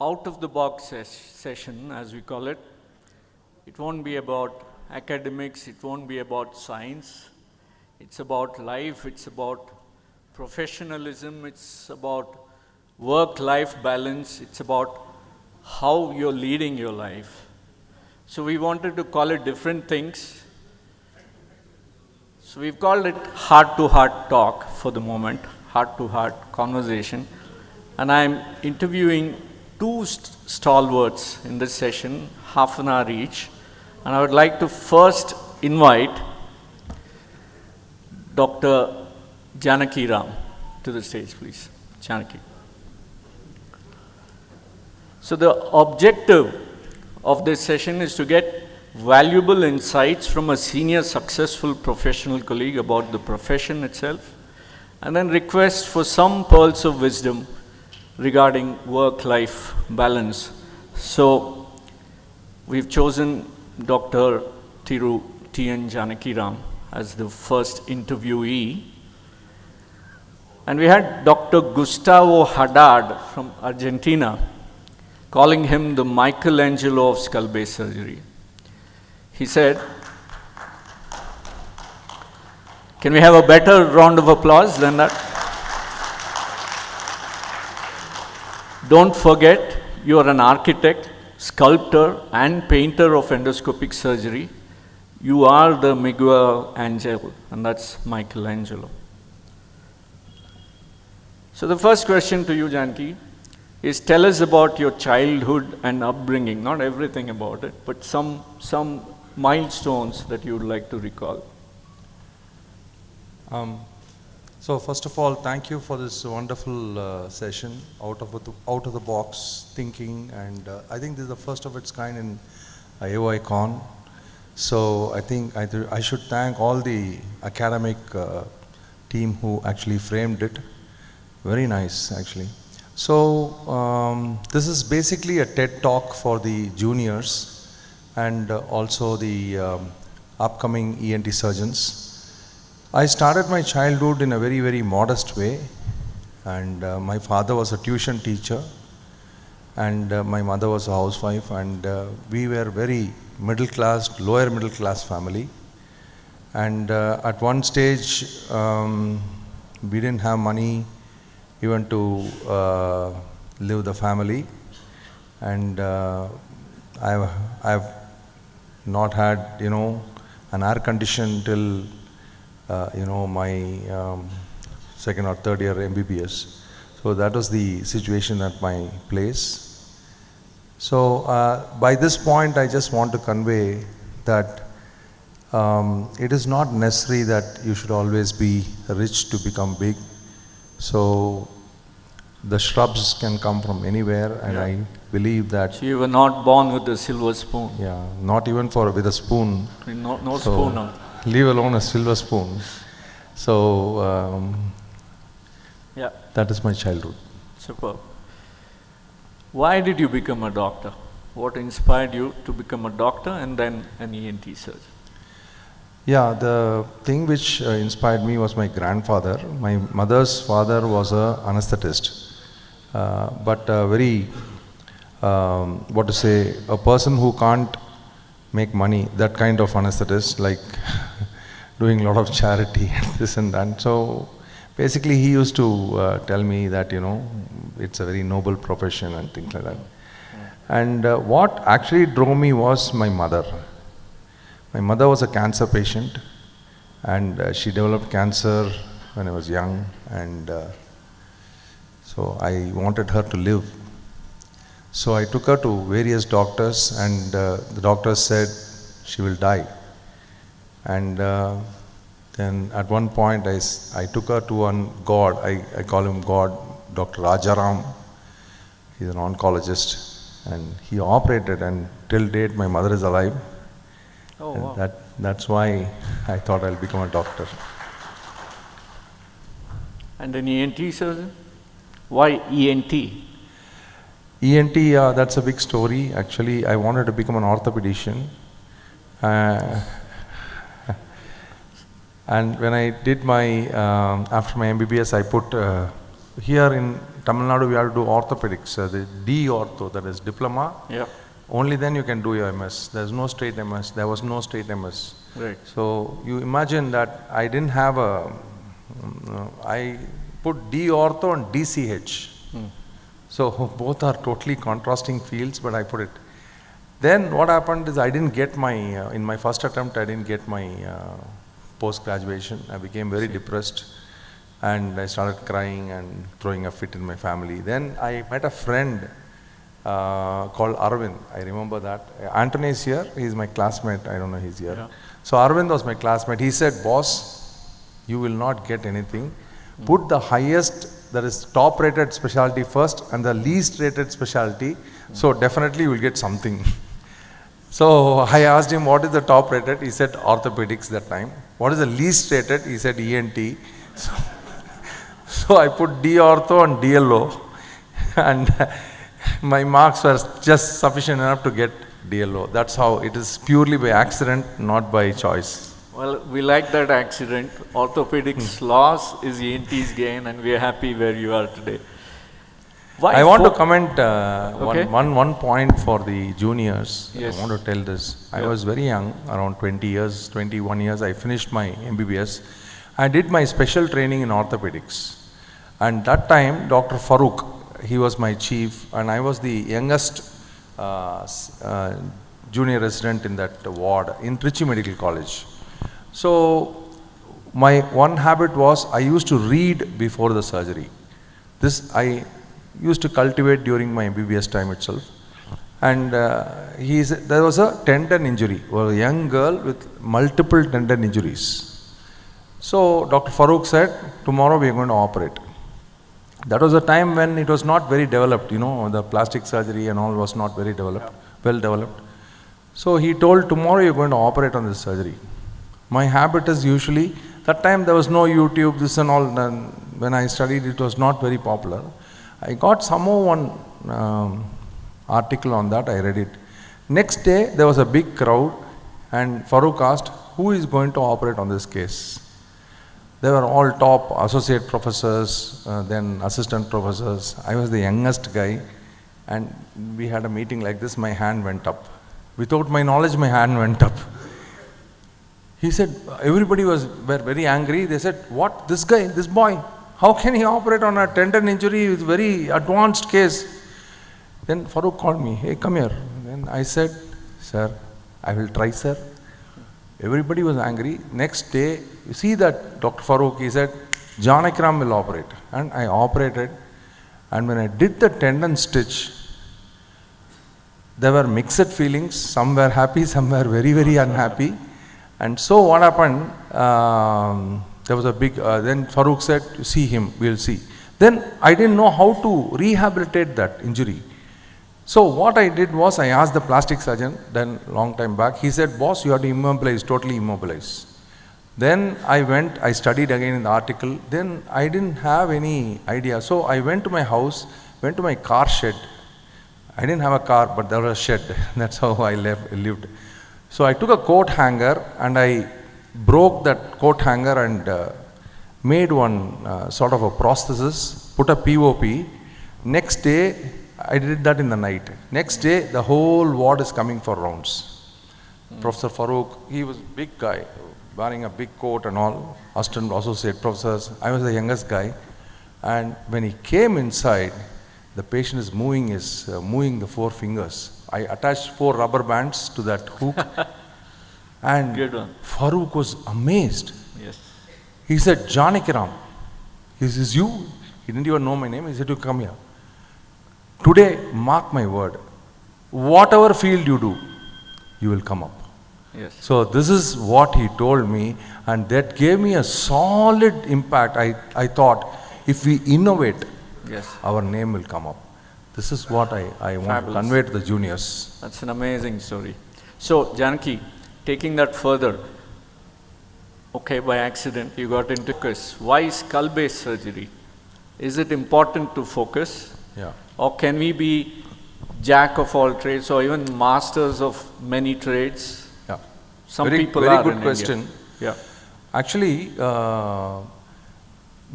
out of the box session, as we call it. It won't be about academics, it won't be about science. It's about life, it's about professionalism, it's about work-life balance, it's about how you're leading your life. So we wanted to call it different things. So we've called it heart-to-heart talk for the moment, heart-to-heart conversation. And I'm interviewing two stalwarts in this session, half an hour each. And I would like to first invite Dr. Janakiram to the stage, please. Janaki. So the objective of this session is to get valuable insights from a senior successful professional colleague about the profession itself, and then request for some pearls of wisdom regarding work-life balance. So we've chosen Dr. T.N. Janakiram as the first interviewee. And we had Dr. Gustavo Haddad from Argentina, calling him the Michelangelo of skull-base surgery. He said, can we have a better round of applause than that? Don't forget, you are an architect, sculptor, and painter of endoscopic surgery. You are the Miguel Angel, and that's Michelangelo. So the first question to you, Janki, is tell us about your childhood and upbringing. Not everything about it, but some milestones that you would like to recall. So first of all, thank you for this wonderful session, out of the box thinking, and I think this is the first of its kind in AOICon. So I think I should thank all the academic team who actually framed it. Very nice, actually. So this is basically a TED talk for the juniors and also the upcoming ENT surgeons. I started my childhood in a very, very modest way, and my father was a tuition teacher, and my mother was a housewife, and we were very middle class, lower middle class family. And at one stage, we didn't have money even to live the family, and I've not had, an air condition till my second or third year MBBS. So that was the situation at my place. So by this point, I just want to convey that it is not necessary that you should always be rich to become big. So the shrubs can come from anywhere, and I believe that. So you were not born with a silver spoon. Yeah, not even with a spoon. No spoon now. Leave alone a silver spoon. So that is my childhood. Superb. Why did you become a doctor? What inspired you to become a doctor and then an ENT surgeon? Yeah, the thing which inspired me was my grandfather. My mother's father was an anesthetist, but very, a person who can't make money, that kind of anesthetist, like doing a lot of charity and this and that. So basically he used to tell me that, it's a very noble profession and things like that. And what actually drove me was my mother. My mother was a cancer patient, and she developed cancer when I was young, and so I wanted her to live. So I took her to various doctors, and the doctors said she will die. And then at one point I took her to one God, I call him God, Dr. Rajaram. He's an oncologist, and he operated, and till date my mother is alive. Oh, wow. That's why I thought I'll become a doctor. And an ENT surgeon? Why ENT? ENT, that's a big story. Actually, I wanted to become an orthopedician. And when I did my, after my MBBS, I put here in Tamil Nadu, we have to do orthopedics, the D ortho, that is diploma. Yeah. Only then you can do your MS. There's no straight MS. There was no straight MS. Right. So you imagine that I didn't have a, I put D ortho and DCH. So both are totally contrasting fields, but I put it. Then what happened is I didn't get my, in my first attempt, I didn't get my post-graduation. I became very depressed and I started crying and throwing a fit in my family. Then I met a friend called Arvind. I remember that. Anthony is here. He's my classmate. I don't know he's here. Yeah. So Arvind was my classmate. He said, boss, you will not get anything. Put the highest, that is top rated specialty first and the least rated specialty. So definitely you will get something. So I asked him, what is the top rated? He said orthopedics that time. What is the least rated? He said ENT. So I put D ortho and DLO. And my marks were just sufficient enough to get DLO. That's how it is, purely by accident, not by choice. Well, we like that accident. Orthopedics loss is ENT's gain, and we are happy where you are today. I want to comment Okay. one point for the juniors. Yes. I want to tell this. I Yeah. was very young, around 20 years, 21 years. I finished my MBBS. I did my special training in orthopedics. And that time, Dr. Farooq, he was my chief, and I was the youngest junior resident in that ward in Trichy Medical College. So my one habit was I used to read before the surgery. This I used to cultivate during my MBBS time itself. And there was a tendon injury, or a young girl with multiple tendon injuries. So Dr. Farooq said, tomorrow we are going to operate. That was a time when it was not very developed, you know, the plastic surgery and all was not very developed, well developed. So he told, tomorrow you're going to operate on this surgery. My habit is usually, that time there was no YouTube, this and all. When I studied, it was not very popular. I got somehow one article on that, I read it. Next day, there was a big crowd and Farooq asked, who is going to operate on this case? They were all top associate professors, then assistant professors. I was the youngest guy, and we had a meeting like this, my hand went up. Without my knowledge, my hand went up. He said, everybody were very angry. They said, what, this guy, this boy, how can he operate on a tendon injury with very advanced case? Then Farooq called me, hey, come here. Then I said, sir, I will try, sir. Everybody was angry. Next day, you see that Dr. Farooq, he said, Janakiram will operate. And I operated. And when I did the tendon stitch, there were mixed feelings. Some were happy, some were very, very unhappy. And so what happened, there was a big, then Farooq said, you see him, we'll see. Then I didn't know how to rehabilitate that injury. So what I did was I asked the plastic surgeon, then long time back, he said, boss, you have to immobilize, totally immobilize. Then I went, I studied again in the article, then I didn't have any idea. So I went to my house, went to my car shed. I didn't have a car, but there was a shed. That's how I lived. So I took a coat hanger and I broke that coat hanger and made one sort of a prosthesis, put a POP. Next day, I did that in the night. Next day, the whole ward is coming for rounds. Professor Farooq, he was a big guy, wearing a big coat and all, assistant associate professors. I was the youngest guy. And when he came inside, the patient is moving the 4 fingers. I attached 4 rubber bands to that hook. And Farooq was amazed. Yes. He said, Janakiram, this is you? He didn't even know my name. He said, you come here. Today, mark my word, whatever field you do, you will come up. Yes. So this is what he told me, and that gave me a solid impact. I thought, if we innovate, Yes. our name will come up. This is what I want to Fabulous. convey to the juniors. That's an amazing story. So, Janaki, taking that further, okay, by accident, you got into focus. Why skull-based surgery? Is it important to focus? Yeah. Or can we be jack of all trades or even masters of many trades? Yeah. Some very, people very are good in question. India. Yeah. Actually,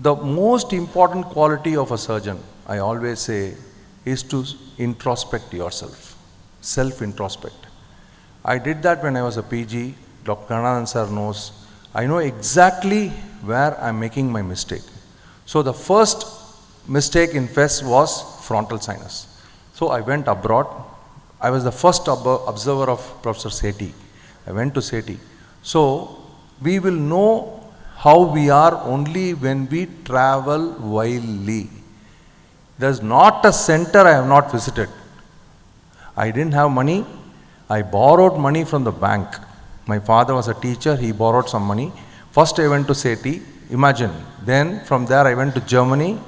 The most important quality of a surgeon, I always say, is to introspect yourself, self-introspect. I did that when I was a PG. Dr. Janakiram sir knows. I know exactly where I'm making my mistake. So the first mistake in FES was frontal sinus. So I went abroad. I was the first observer of Professor Sethi. I went to Sethi. So we will know how we are only when we travel wildly. There's not a center I have not visited. I didn't have money. I borrowed money from the bank. My father was a teacher. He borrowed some money. First I went to Sethi. Imagine. Then from there I went to Germany,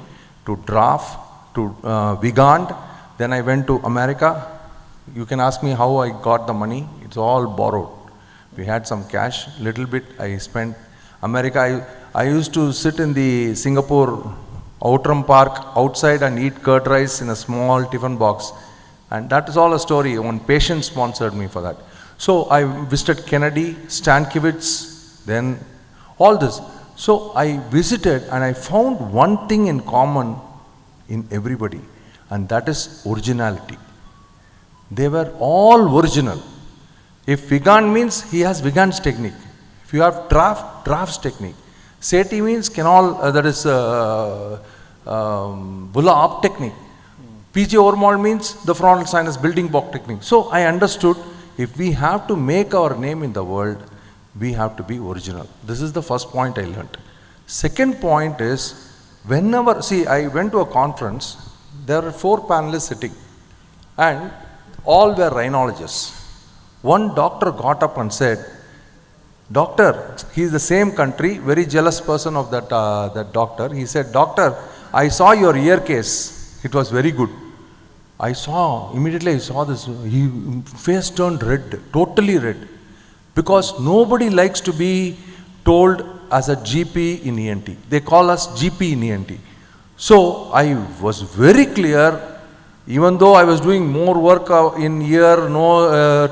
to Draf, to Vigand. Then I went to America. You can ask me how I got the money. It's all borrowed. We had some cash, little bit I spent. America, I used to sit in the Singapore Outram Park outside and eat curd rice in a small tiffin box. And that is all a story. One patient sponsored me for that. So I visited Kennedy, Stankiewicz, then all this. So I visited and I found one thing in common in everybody, and that is originality. They were all original. If Vigand means he has Vigand's technique. If you have Draft's technique. Sethi means that is Bulla Op technique. PJ Ormal means the frontal sinus building block technique. So I understood, if we have to make our name in the world, we have to be original. This is the first point I learned. Second point is, I went to a conference, there were 4 panelists sitting, and all were rhinologists. One doctor got up and said, doctor, he is the same country, very jealous person of that doctor. He said, doctor, I saw your ear case. It was very good. Immediately I saw this, his face turned red, totally red. Because nobody likes to be told as a GP in ENT. They call us GP in ENT. So I was very clear. Even though I was doing more work in ear,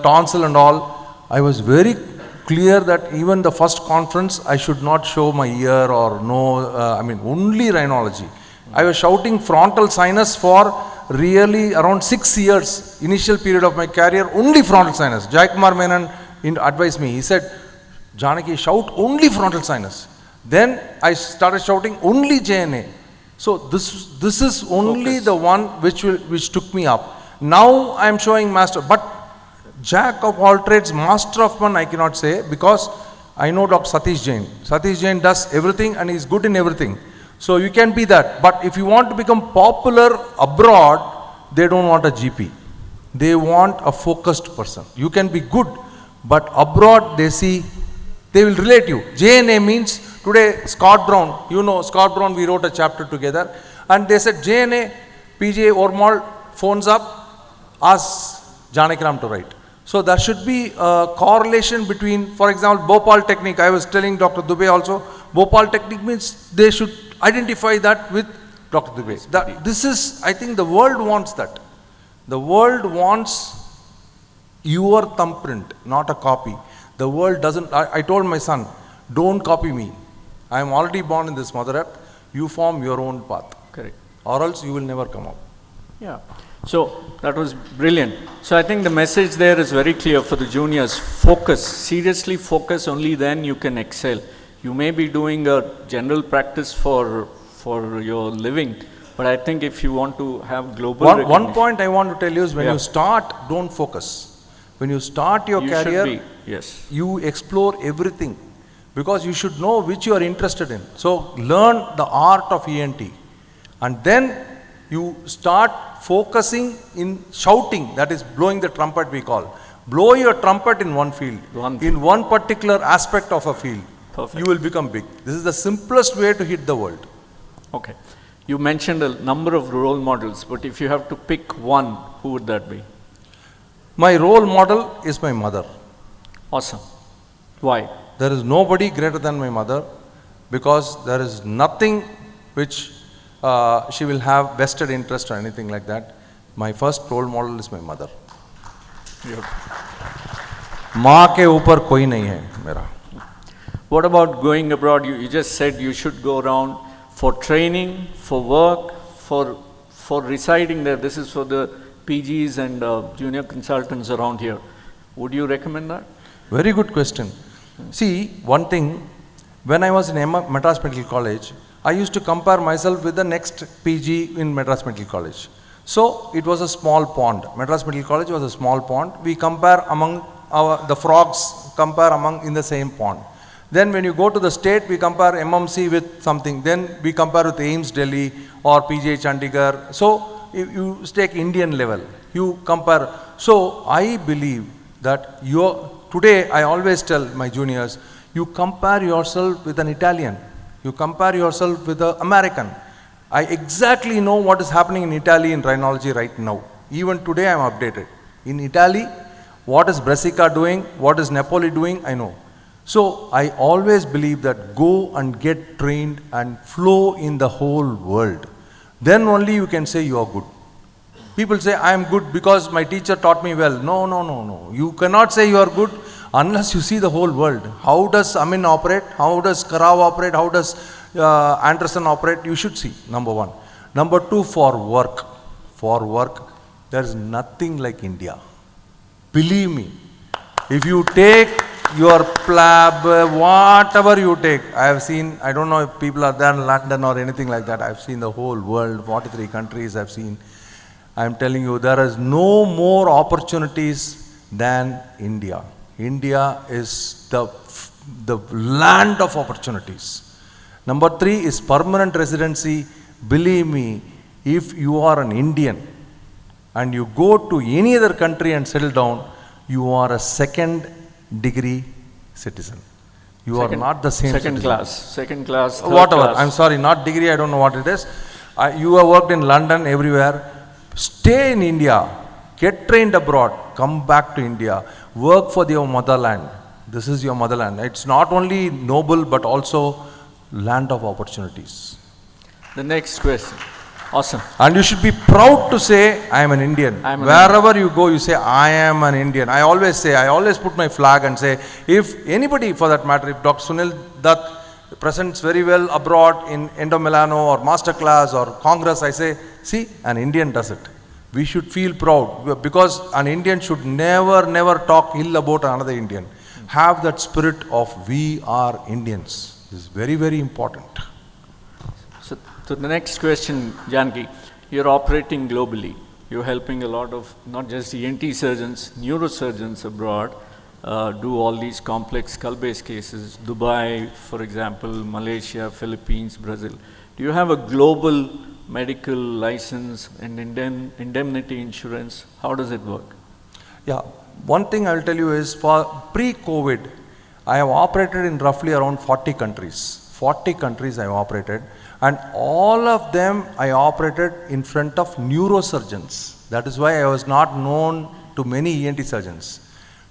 tonsil and all, I was very clear that even the first conference, I should not show my ear or only rhinology. I was shouting frontal sinus for really around 6 years, initial period of my career, only frontal sinus. Janakiram Menon advised me. He said, Janaki, shout only frontal sinus. Then I started shouting only JNA. So this is only the one which took me up. Now I am showing master, but jack of all trades, master of one I cannot say, because I know Dr. Satish Jain. Satish Jain does everything and he is good in everything. So you can be that. But if you want to become popular abroad, they don't want a GP. They want a focused person. You can be good, but abroad they will relate you. JNA means, today Scott Brown, Scott Brown, we wrote a chapter together, and they said JNA, PJ Ormal phones up, asks Janakiram to write. So there should be a correlation between, for example, Bal Technique. I was telling Dr. Dubey also, Bal Technique means they should identify that with Dr. Dubey. This is, I think the world wants that. The world wants your thumbprint, not a copy. The world doesn't, I told my son, don't copy me. I am already born in this mother earth. You form your own path. Correct. Or else you will never come up. Yeah. So that was brilliant. So I think the message there is very clear for the juniors. Focus. Seriously focus. Only then you can excel. You may be doing a general practice for your living, but I think if you want to have global one point I want to tell you is, when you start, don't focus. When you start your career, you explore everything, because you should know which you are interested in. So learn the art of ENT, and then you start focusing in shouting, that is blowing the trumpet we call. Blow your trumpet in one field, in one particular aspect of a field. Perfect. You will become big. This is the simplest way to hit the world. Okay. You mentioned a number of role models, but if you have to pick one, who would that be? My role model is my mother. Awesome. Why? There is nobody greater than my mother, because there is nothing which she will have vested interest or anything like that. My first role model is my mother. माँ के ऊपर कोई नहीं है मेरा. What about going abroad? You just said you should go around. for training, for work, for residing there. This is for the PGs and junior consultants around here. Would you recommend that? Very good question. See, one thing, when I was in Madras Medical College, I used to compare myself with the next PG in Madras Medical College. So it was a small pond. Madras Medical College was a small pond. We compare among the frogs, compare among in the same pond. Then when you go to the state, we compare MMC with something. Then we compare with AIIMS Delhi or PGI Chandigarh. So if you take Indian level, you compare. So I believe that today I always tell my juniors, you compare yourself with an Italian. You compare yourself with an American. I exactly know what is happening in Italy in rhinology right now. Even today I am updated. In Italy, what is Brescia doing, what is Napoli doing, I know. So I always believe that go and get trained and flow in the whole world. Then only you can say you are good. People say I am good because my teacher taught me well. No, no, no, no. You cannot say you are good unless you see the whole world. How does Amin operate? How does Karao operate? How does Anderson operate? You should see, number one. Number two, for work, there is nothing like India. Believe me, if you take your plab, whatever you take, I have seen, I don't know if people are there in London or anything like that, I have seen the whole world, 43 countries I have seen. I am telling you, there is no more opportunities than India. India is the land of opportunities. Number three is permanent residency. Believe me, if you are an Indian and you go to any other country and settle down, you are a second degree citizen. You are not the same second citizen. Second class, third whatever. class. I'm sorry, not degree, I don't know what it is. You have worked in London, everywhere. Stay in India, get trained abroad, come back to India, work for your motherland. This is your motherland. It's not only noble, but also land of opportunities. The next question. Awesome. And you should be proud to say, I am an Indian. Wherever you go, you say, I am an Indian. I always put my flag and say, if anybody for that matter, if Dr. Sunil Dutt presents very well abroad in Endo Milano or Masterclass or Congress, I say, see, an Indian does it. We should feel proud because an Indian should never talk ill about another Indian. Have that spirit of we are Indians. This is very, very important. So the next question, Janaki, you're operating globally. You're helping a lot of not just ENT surgeons, neurosurgeons abroad do all these complex skull-based cases. Dubai, for example, Malaysia, Philippines, Brazil. Do you have a global medical license and indemnity insurance? How does it work? Yeah, one thing I will tell you is for pre-COVID, I have operated in roughly around 40 countries. 40 countries I have operated. And all of them I operated in front of neurosurgeons. That is why I was not known to many ENT surgeons.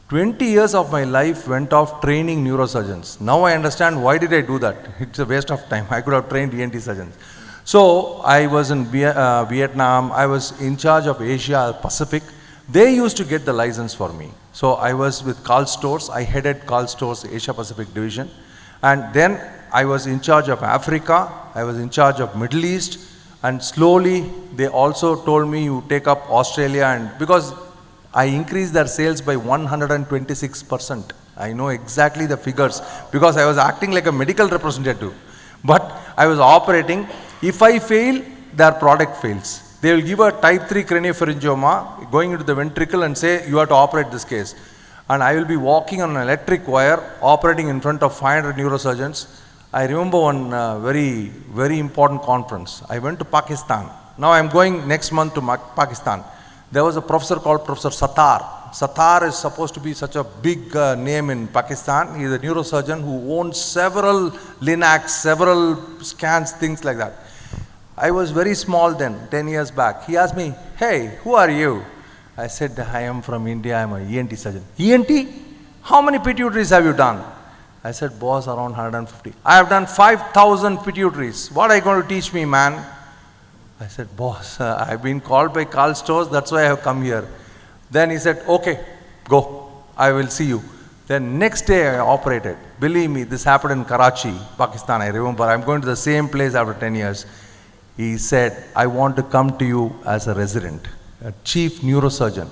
20 years of my life went off training neurosurgeons. Now I understand why did I do that. It's a waste of time. I could have trained ENT surgeons. So I was in Vietnam. I was in charge of Asia Pacific. They used to get the license for me. So I was with Karl Storz. I headed Karl Storz Asia Pacific division. And then I was in charge of Africa, I was in charge of Middle East, and slowly they also told me you take up Australia, and because I increased their sales by 126%. I know exactly the figures because I was acting like a medical representative. But I was operating. If I fail, their product fails. They will give a type 3 craniopharyngioma going into the ventricle and say you have to operate this case. And I will be walking on an electric wire, operating in front of 500 neurosurgeons. I remember one very, very important conference. I went to Pakistan. Now I am going next month to Pakistan. There was a professor called Professor Sattar. Sattar is supposed to be such a big name in Pakistan. He is a neurosurgeon who owns several linacs, several scans, things like that. I was very small then, 10 years back. He asked me, hey, who are you? I said, I am from India, I am an ENT surgeon. ENT? How many pituitaries have you done? I said, boss, around 150. I have done 5,000 pituitaries. What are you going to teach me, man? I said, boss, I've been called by Karl Storz, that's why I have come here. Then he said, okay, go, I will see you. Then next day I operated. Believe me, this happened in Karachi, Pakistan. I remember, I'm going to the same place after 10 years. He said, I want to come to you as a resident, a chief neurosurgeon.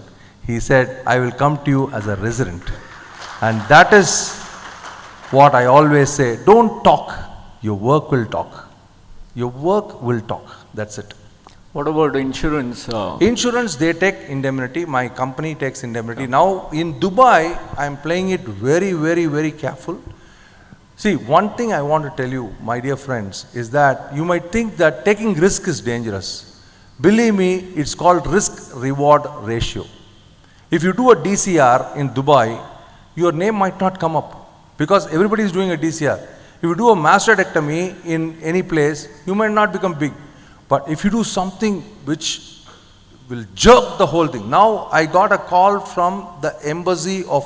He said, I will come to you as a resident. And that is what I always say, don't talk, your work will talk. Your work will talk, that's it. What about insurance? Insurance, they take indemnity, my company takes indemnity. Now in Dubai, I am playing it very, very, very careful. See, one thing I want to tell you, my dear friends, is that you might think that taking risk is dangerous. Believe me, it's called risk-reward ratio. If you do a DCR in Dubai, your name might not come up because everybody is doing a DCR. If you do a mastectomy in any place, you might not become big. But if you do something which will jerk the whole thing. Now I got a call from the embassy of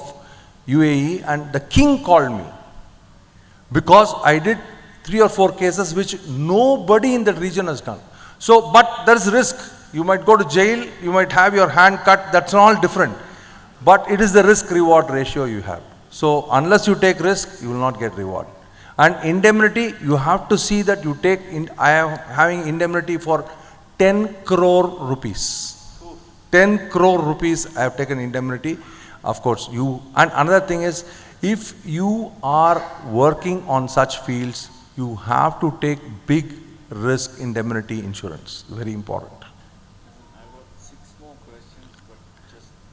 UAE and the king called me because I did 3 or 4 cases which nobody in that region has done. So, but there is risk. You might go to jail, you might have your hand cut, that's all different. But it is the risk-reward ratio you have. So unless you take risk, you will not get reward. And indemnity, you have to see that you take, I am having indemnity for 10 crore rupees. 10 crore rupees I have taken indemnity. Of course, and another thing is, if you are working on such fields, you have to take big risk indemnity insurance. Very important.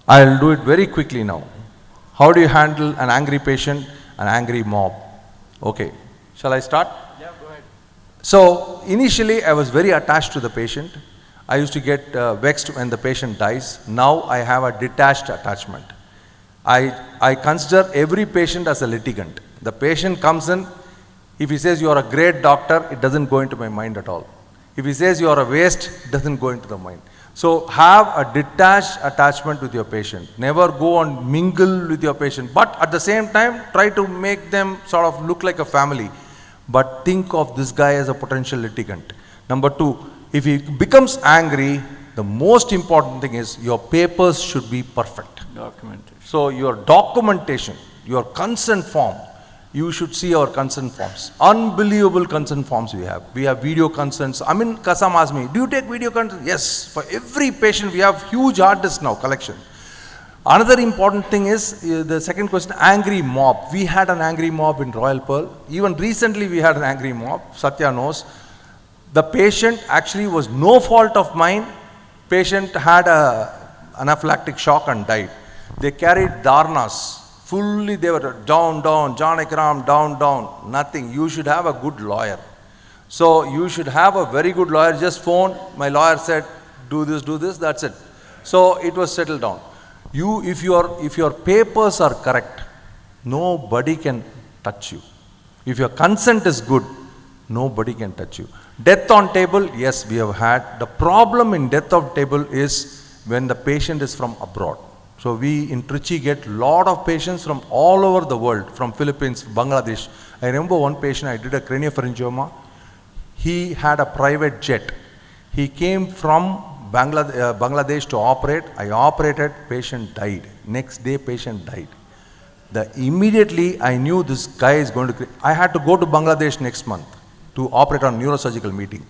I'll do it very quickly now. How do you handle an angry patient, an angry mob? Okay, shall I start? Yeah, go ahead. So, initially I was very attached to the patient. I used to get vexed when the patient dies. Now I have a detached attachment. I consider every patient as a litigant. The patient comes in, if he says you are a great doctor, it doesn't go into my mind at all. If he says you are a waste, it doesn't go into the mind. So have a detached attachment with your patient. Never go and mingle with your patient. But at the same time, try to make them sort of look like a family. But think of this guy as a potential litigant. Number 2, if he becomes angry, the most important thing is your papers should be perfect. Documentation. So your documentation, your consent form, you should see our consent forms. Unbelievable consent forms we have. We have video consents. I mean, Kasam asked me, do you take video consent? Yes. For every patient, we have huge hard disk now, collection. Another important thing is, the second question, angry mob. We had an angry mob in Royal Pearl. Even recently, we had an angry mob. Satya knows. The patient actually was no fault of mine. Patient had an anaphylactic shock and died. They carried dharnas. Fully they were down, Janakiram, down, nothing. You should have a good lawyer. So you should have a very good lawyer. Just phone, my lawyer said, do this, that's it. So it was settled down. If your papers are correct, nobody can touch you. If your consent is good, nobody can touch you. Death on table, yes, we have had. The problem in death on table is when the patient is from abroad. So we in Trichy get lot of patients from all over the world, from Philippines, Bangladesh. I remember one patient, I did a craniopharyngioma. He had a private jet. He came from Bangladesh to operate. I operated, patient died. Next day, patient died. Immediately, I knew this guy is going to... I had to go to Bangladesh next month to operate on neurosurgical meeting.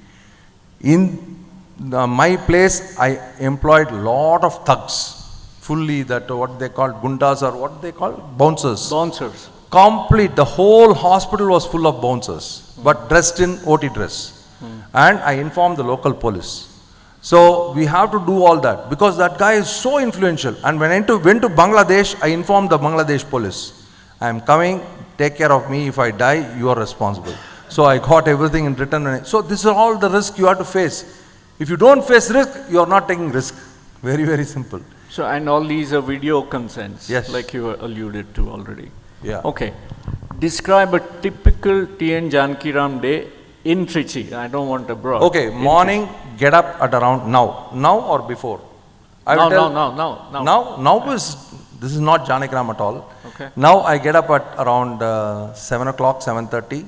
In my place, I employed lot of thugs. Fully that what they call gundas or what they call bouncers. Bouncers. Complete, the whole hospital was full of bouncers, but dressed in OT dress. And I informed the local police. So we have to do all that because that guy is so influential. And when I went to Bangladesh, I informed the Bangladesh police. I am coming, take care of me. If I die, you are responsible. So I got everything in written. So this is all the risk you have to face. If you don't face risk, you are not taking risk. Very, very simple. So, and all these are video consents, yes, like you alluded to already. Yeah. Okay. Describe a typical TN Janakiram day in Trichy. I don't want abroad. Okay, morning, get up at around now or before? Now this is not Janakiram at all. Okay. Now I get up at around 7 o'clock, 7:30,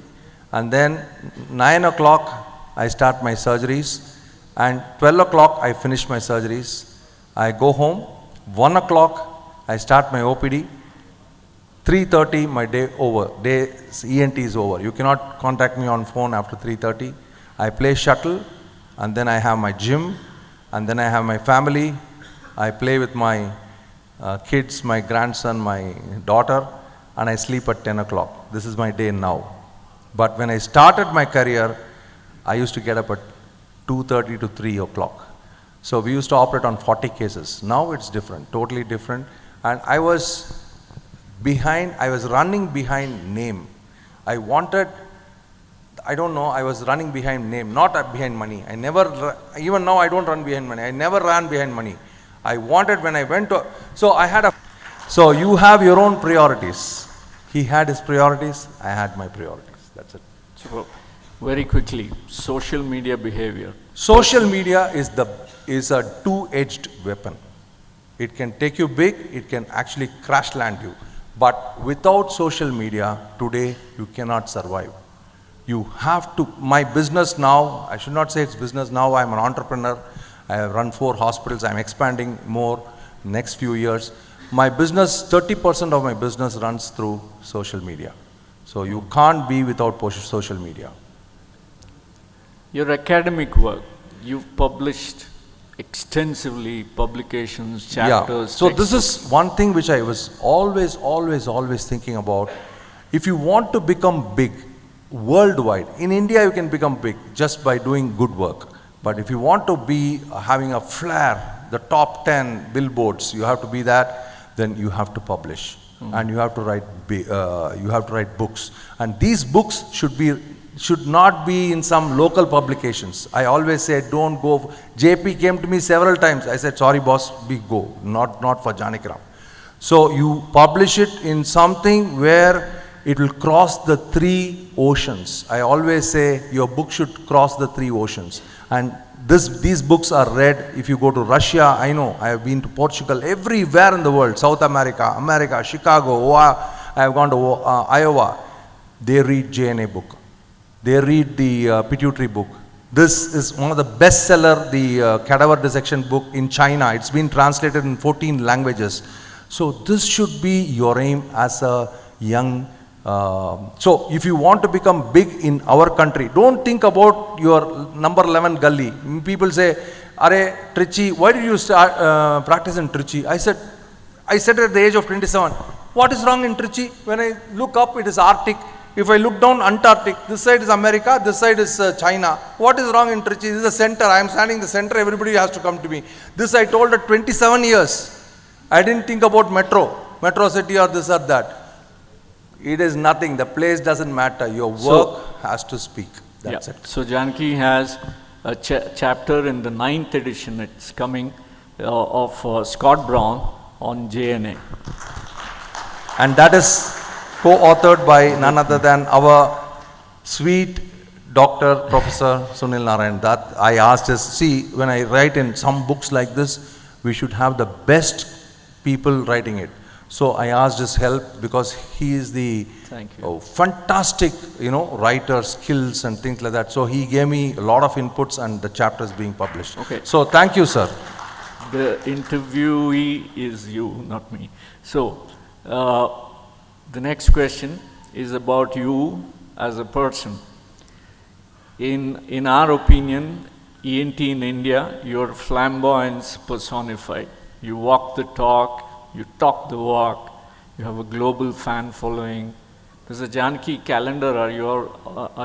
and then 9 o'clock I start my surgeries, and 12 o'clock I finish my surgeries. I go home, 1 o'clock I start my OPD, 3:30, my day over. Day's ENT is over. You cannot contact me on phone after 3:30. I play shuttle, and then I have my gym, and then I have my family. I play with my kids, my grandson, my daughter, and I sleep at 10 o'clock. This is my day now. But when I started my career, I used to get up at 2:30 to 3 o'clock. So we used to operate on 40 cases. Now it's different, totally different. And I was running behind name. I was running behind name, not behind money. Even now I don't run behind money. I never ran behind money. I wanted when I went to, so you have your own priorities. He had his priorities, I had my priorities. That's it. So, very quickly, social media behavior. Social media is a two-edged weapon. It can take you big, it can actually crash land you. But without social media, today you cannot survive. You have to, my business now, I should not say it's business now, I'm an entrepreneur. I have run 4 hospitals, I'm expanding more next few years. My business, 30% of my business runs through social media. So you can't be without social media. Your academic work, you've published extensively publications, chapters. Yeah. So this is one thing which I was always thinking about. If you want to become big worldwide, in India you can become big just by doing good work. But if you want to be having a flair, the top 10 billboards, you have to be that, then you have to publish. And you have to write books. And these books should not be in some local publications. I always say, don't go. JP came to me several times. I said, sorry boss, we go, not for Janakiram. So you publish it in something where it will cross the 3 oceans. I always say your book should cross the 3 oceans. And these books are read. If you go to Russia, I know, I have been to Portugal, everywhere in the world, South America, Chicago, I have gone to Iowa. They read JNA book. They read the pituitary book. This is one of the bestseller, the cadaver dissection book in China. It's been translated in 14 languages. So this should be your aim as a young. So if you want to become big in our country, don't think about your number 11 gully. People say, "Are Trichy, why did you start practice in Trichy?" I said at the age of 27, what is wrong in Trichy? When I look up, it is Arctic. If I look down, Antarctic. This side is America, this side is China. What is wrong in Trichy? This is the center. I am standing in the center. Everybody has to come to me. This I told at 27 years. I didn't think about metro city or this or that. It is nothing. The place doesn't matter. Your work has to speak. That's it. So Janaki has a chapter in the 9th edition. It's coming of Scott Brown on JNA. And that is co-authored by none other than our sweet Dr. Professor Sunil Narayan. That I asked us, see, when I write in some books like this, we should have the best people writing it. So I asked his help because he is the fantastic, writer, skills and things like that. So he gave me a lot of inputs and the chapter is being published. Okay. So thank you, sir. The interviewee is you, not me. So the next question is about you as a person. In our opinion, ENT in India, you're flamboyance personified. You walk the talk, you talk the walk, you have a global fan following. There's a Janaki calendar. Are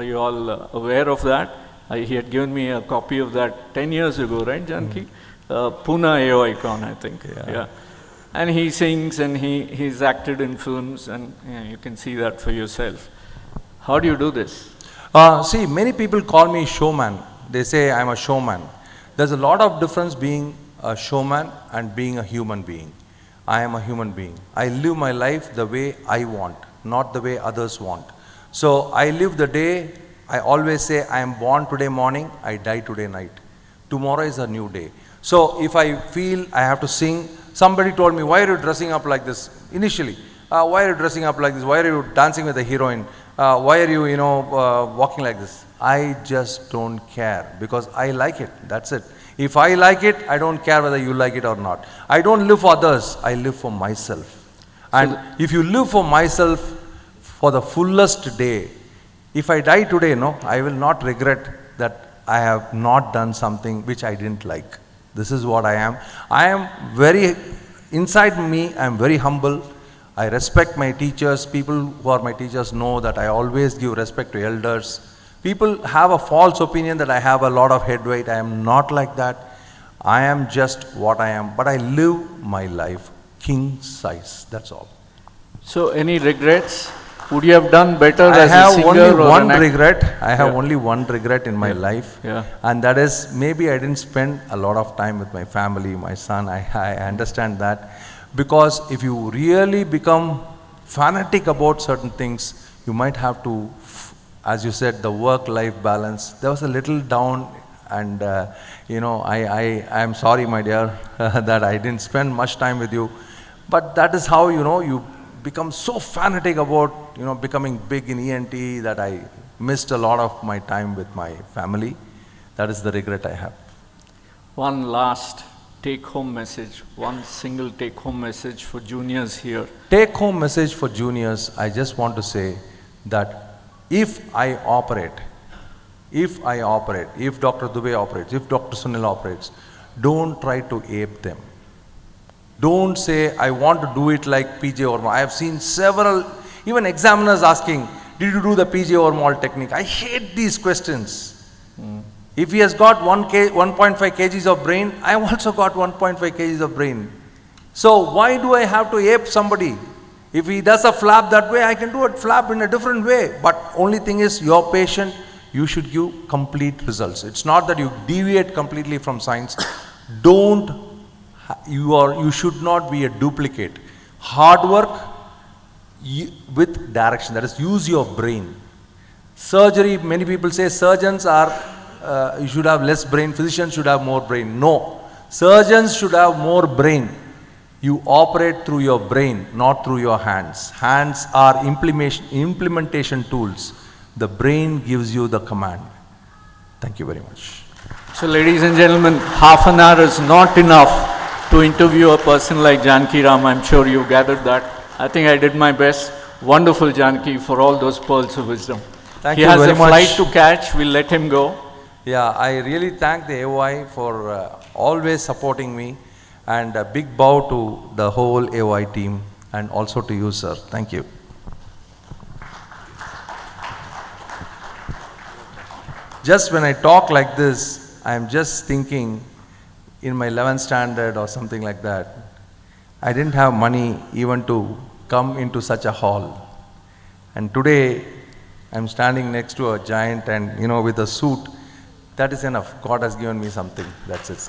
you all aware of that? He had given me a copy of that 10 years ago, right, Janaki? Pune AOICon, I think. Yeah. And he sings and he's acted in films, and you can see that for yourself. How do you do this? See, many people call me showman. They say I'm a showman. There's a lot of difference being a showman and being a human being. I am a human being. I live my life the way I want, not the way others want. So I live the day. I always say I am born today morning, I die today night. Tomorrow is a new day. So if I feel I have to sing, somebody told me, why are you dressing up like this? Initially, why are you dressing up like this? Why are you dancing with a heroine? Why are you, walking like this? I just don't care because I like it. That's it. If I like it, I don't care whether you like it or not. I don't live for others. I live for myself. And if you live for myself for the fullest day, if I die today, no, I will not regret that I have not done something which I didn't like. This is what I am. I am very, inside me, I am very humble. I respect my teachers. People who are my teachers know that I always give respect to elders. People have a false opinion that I have a lot of head weight. I am not like that. I am just what I am, but I live my life king size. That's all. So, any regrets? Would you have done better as a singer? I have only or one regret. I have only one regret in my life. And that is, maybe I didn't spend a lot of time with my family, my son. I understand that. Because if you really become fanatic about certain things, you might have to, as you said, the work-life balance. There was a little down, and you know, I am sorry, my dear, that I didn't spend much time with you. But that is how, you know, you become so fanatic about, you know, becoming big in ENT that I missed a lot of my time with my family. That is the regret I have. One last take-home message, one single take-home message for juniors here. Take-home message for juniors, I just want to say that if I operate, if Dr. Dubey operates, if Dr. Sunil operates, don't try to ape them. Don't say, I want to do it like P.J. Verma. I have seen several, even examiners asking, did you do the P.J. Verma technique? I hate these questions. If he has got 1.5 kgs of brain, I have also got 1.5 kgs of brain. So why do I have to ape somebody? If he does a flap that way, I can do a flap in a different way. But only thing is, you're patient, you should give complete results. It's not that you deviate completely from science. You should not be a duplicate. Hard work with direction, that is, use your brain. Surgery, many people say surgeons are, you should have less brain, physicians should have more brain. No, surgeons should have more brain. You operate through your brain, not through your hands. Hands are implementation tools. The brain gives you the command. Thank you very much. So ladies and gentlemen, half an hour is not enough to interview a person like Janakiram. I'm sure you gathered that. I think I did my best. Wonderful, Janaki, for all those pearls of wisdom. Thank you very much. He has a flight to catch. We'll let him go. Yeah, I really thank the AOI for always supporting me, and a big bow to the whole AOI team, and also to you, sir. Thank you. Just when I talk like this, I am just thinking, in my 11th standard or something like that, I didn't have money even to come into such a hall. And today, I'm standing next to a giant and, you know, with a suit. That is enough. God has given me something. That's it.